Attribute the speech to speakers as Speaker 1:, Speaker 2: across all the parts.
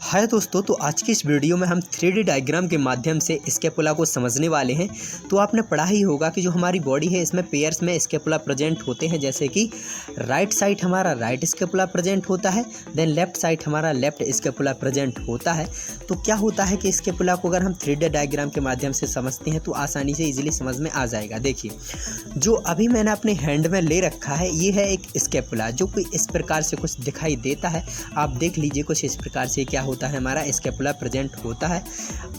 Speaker 1: हाय दोस्तों, तो आज की इस वीडियो में हम 3D डायग्राम के माध्यम से स्कैपुला को समझने वाले हैं। तो आपने पढ़ा ही होगा कि जो हमारी बॉडी है इसमें पेयर्स में स्कैपुला प्रेजेंट होते हैं, जैसे कि राइट साइड हमारा राइट स्कैपुला प्रेजेंट होता है, देन लेफ्ट साइड हमारा लेफ्ट स्कैपुला प्रेजेंट होता है। तो क्या होता है कि स्कैपुला को अगर हम 3D डायग्राम के माध्यम से समझते हैं तो आसानी से ईजिली समझ में आ जाएगा। देखिए, जो अभी मैंने अपने हैंड में ले रखा है ये है एक स्कैपुला, जो कि इस प्रकार से कुछ दिखाई देता है। आप देख लीजिए, कुछ इस प्रकार से क्या होता है, हमारा स्कैपुला प्रेजेंट होता है।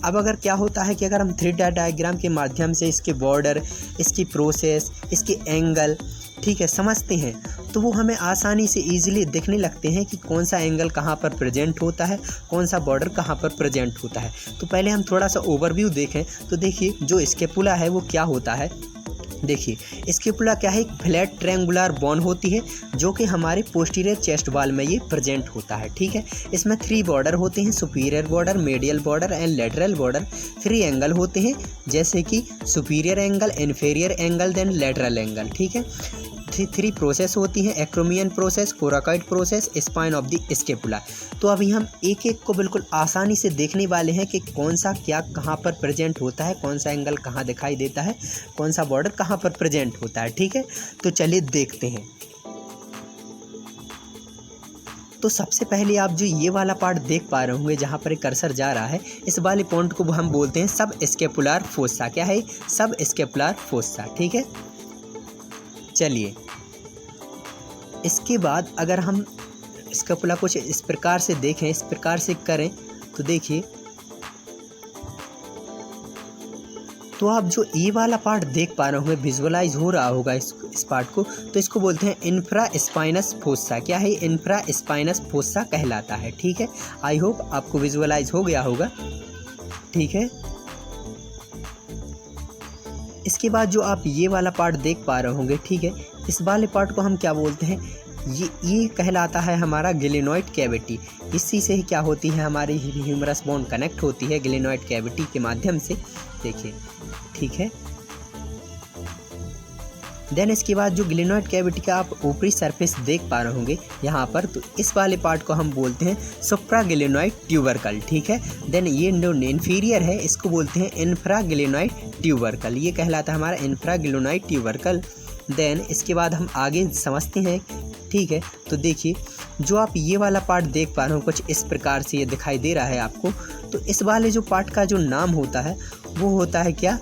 Speaker 1: अब अगर क्या होता है कि अगर हम 3D डायग्राम के माध्यम से इसके बॉर्डर, इसकी प्रोसेस, इसके एंगल ठीक है समझते हैं, तो वो हमें आसानी से ईजिली दिखने लगते हैं कि कौन सा एंगल कहाँ पर प्रेजेंट होता है, कौन सा बॉर्डर कहाँ पर प्रेजेंट होता है। तो पहले हम थोड़ा सा ओवरव्यू देखें तो देखिए, जो स्कैपुला है वो क्या होता है। देखिए, स्कैपुला क्या है, एक फ्लैट ट्रायंगुलर बोन होती है जो कि हमारे पोस्टीरियर चेस्ट वॉल में ये प्रेजेंट होता है। ठीक है, इसमें 3 बॉर्डर होते हैं, superior border, medial border and lateral border. 3 angle होते हैं, जैसे कि superior angle, inferior angle, then lateral angle. ठीक है, 3 प्रोसेस होती हैं, acromion process, coracoid process, spine of the scapula. तो अभी हम एक एक को बिल्कुल आसानी से देखने वाले हैं कि कौन सा क्या कहाँ पर प्रेजेंट होता है, कौन सा एंगल कहाँ दिखाई देता है, कौन सा बॉर्डर कहाँ पर प्रेजेंट होता है। ठीक है, तो चलिए देखते हैं। तो सबसे पहले आप जो ये वाला पार्ट देख पा रहे होंगे जहाँ पर एक कर्सर जा रहा है, इस वाले पॉइंट को हम बोलते हैं सब स्कैपुलर फोसा। क्या है? सब स्कैपुलर फोसा। ठीक है, चलिए इसके बाद अगर हम स्कैपुला कुछ इस प्रकार से देखें, इस प्रकार से करें, तो देखिए, तो आप जो ये वाला पार्ट देख पा रहे होंगे, विजुअलाइज हो रहा होगा इस पार्ट को, तो इसको बोलते हैं इंफ्रास्पाइनस फोसा। क्या है? इंफ्रास्पाइनस फोसा कहलाता है। ठीक है, आई होप आपको विजुअलाइज हो गया होगा। ठीक है, इसके बाद जो आप ये वाला पार्ट देख पा रहे होंगे, ठीक है, इस वाले पार्ट को हम क्या बोलते हैं, ये कहलाता है हमारा ग्लेनोइड कैविटी। इसी से ही क्या होती है, हमारी ह्यूमरस बोन कनेक्ट होती है ग्लेनोइड कैविटी के माध्यम से। देखिए, ठीक है, देन इसके बाद जो ग्लेनोइड कैविटी का आप ऊपरी सरफेस देख पा रहे होंगे यहाँ पर, तो इस वाले पार्ट को हम बोलते हैं सुप्राग्लेनोइड ट्यूबरकल। ठीक है, देन ये जो इन्फीरियर है इसको बोलते हैं इंफ्राग्लेनोइड ट्यूबरकल। ये कहलाता है हमारा इंफ्राग्लेनोइड ट्यूबरकल। देन इसके बाद हम आगे समझते हैं। ठीक है, तो देखिए, जो आप ये वाला पार्ट देख पा रहे हो कुछ इस प्रकार से ये दिखाई दे रहा है आपको, तो इस वाले जो पार्ट का जो नाम होता है वो होता है क्या,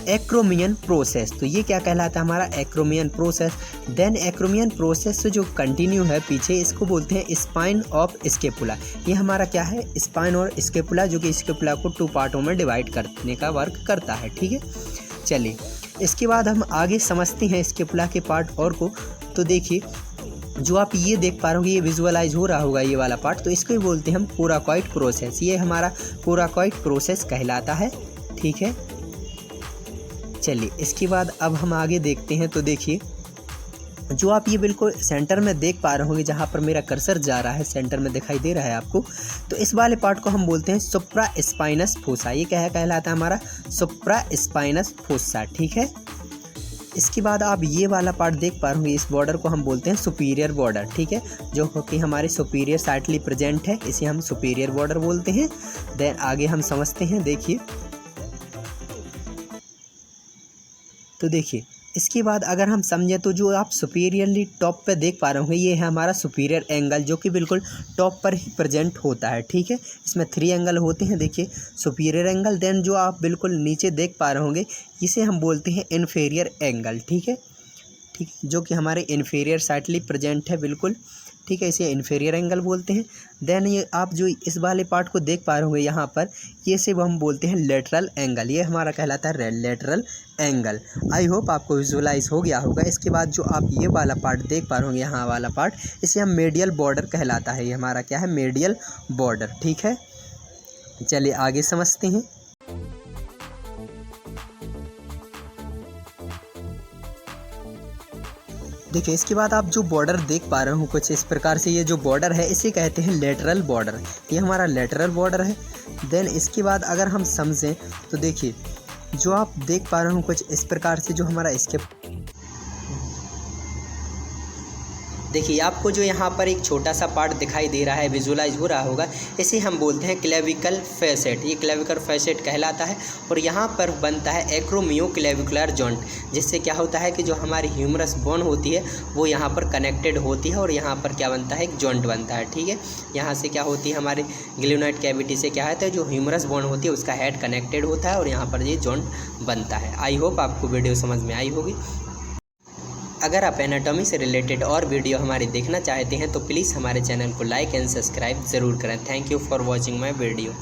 Speaker 1: एक्रोमियन प्रोसेस। तो ये क्या कहलाता है, हमारा acromion process. Then acromion process से जो कंटिन्यू है पीछे, इसको बोलते हैं स्पाइन ऑफ स्कैपुला। ये हमारा क्या है, स्पाइन और स्कैपुला, जो कि स्कैपुला को 2 पार्टों में डिवाइड करने का वर्क करता है। ठीक है, चलिए इसके बाद हम आगे समझते हैं स्कैपुला के पार्ट और को। तो देखिए, जो आप ये देख पा रहे होंगे, ये विजुअलाइज हो रहा होगा ये वाला पार्ट, तो इसको ही बोलते हैं हम कोराकॉइड प्रोसेस। ये हमारा कोराकॉइड प्रोसेस कहलाता है। ठीक है, चलिए इसके बाद अब हम आगे देखते हैं। तो देखिए, जो आप ये बिल्कुल सेंटर में देख पा रहे होंगे, जहाँ पर मेरा कर्सर जा रहा है, सेंटर में दिखाई दे रहा है आपको, तो इस वाले पार्ट को हम बोलते हैं सुप्रास्पाइनस फोसा। ये क्या कहलाता है, हमारा सुप्रास्पाइनस फोसा। ठीक है, इसके बाद आप ये वाला पार्ट देख पा रहे होंगे, इस बॉर्डर को हम बोलते हैं सुपीरियर बॉर्डर। ठीक है, जो कि हमारे सुपीरियर साइडली प्रेजेंट है, इसे हम सुपीरियर बॉर्डर बोलते हैं। देन आगे हम समझते हैं। देखिए, तो देखिए, इसके बाद अगर हम समझें तो जो आप सुपीरियरली टॉप पे देख पा रहे होंगे, ये है हमारा सुपीरियर एंगल, जो कि बिल्कुल टॉप पर ही प्रेजेंट होता है। ठीक है, इसमें 3 एंगल होते हैं। देखिए, सुपीरियर एंगल, देन जो आप बिल्कुल नीचे देख पा रहे होंगे, इसे हम बोलते हैं इन्फीरियर एंगल। ठीक है, ठीक है, जो कि हमारे इन्फीरियर साइडली प्रेजेंट है बिल्कुल। ठीक है, इसे इन्फीरियर एंगल बोलते हैं। देन ये आप जो इस वाले पार्ट को देख पा रहे होंगे यहाँ पर, ये से हम बोलते हैं लेटरल एंगल। ये हमारा कहलाता है लेटरल एंगल। आई होप आपको विजुअलाइज हो गया होगा। इसके बाद जो आप ये वाला पार्ट देख पा रहे होंगे, यहाँ वाला पार्ट, इसे हम मेडियल बॉर्डर कहलाता है। ये हमारा क्या है, मेडियल बॉर्डर। ठीक है, चलिए आगे समझते हैं। देखिए, इसके बाद आप जो बॉर्डर देख पा रहे हो कुछ इस प्रकार से, ये जो बॉर्डर है इसे कहते हैं लेटरल बॉर्डर। ये हमारा लेटरल बॉर्डर है। देन इसके बाद अगर हम समझें तो देखिए, जो आप देख पा रहे हो कुछ इस प्रकार से, जो हमारा देखिए आपको जो यहाँ पर एक छोटा सा पार्ट दिखाई दे रहा है, विजुलाइज हो रहा होगा, इसे हम बोलते हैं क्लेविकल फैसेट। ये क्लेविकल फैसेट कहलाता है और यहाँ पर बनता है एक्रोमियोक्लेविकुलर जॉइंट, जिससे क्या होता है कि जो हमारी ह्यूमरस बोन होती है वो यहाँ पर कनेक्टेड होती है और यहाँ पर क्या बनता है, एक जॉइंट बनता है। ठीक है, यहाँ से क्या होती है, हमारे ग्लेनोइड कैविटी से क्या है, जो ह्यूमरस बोन होती है उसका हेड कनेक्टेड होता है और यहाँ पर ये जॉइंट बनता है। आई होप आपको वीडियो समझ में आई होगी। अगर आप एनाटॉमी से रिलेटेड और वीडियो हमारे देखना चाहते हैं तो प्लीज़ हमारे चैनल को लाइक एंड सब्सक्राइब ज़रूर करें। Thank you for watching my video.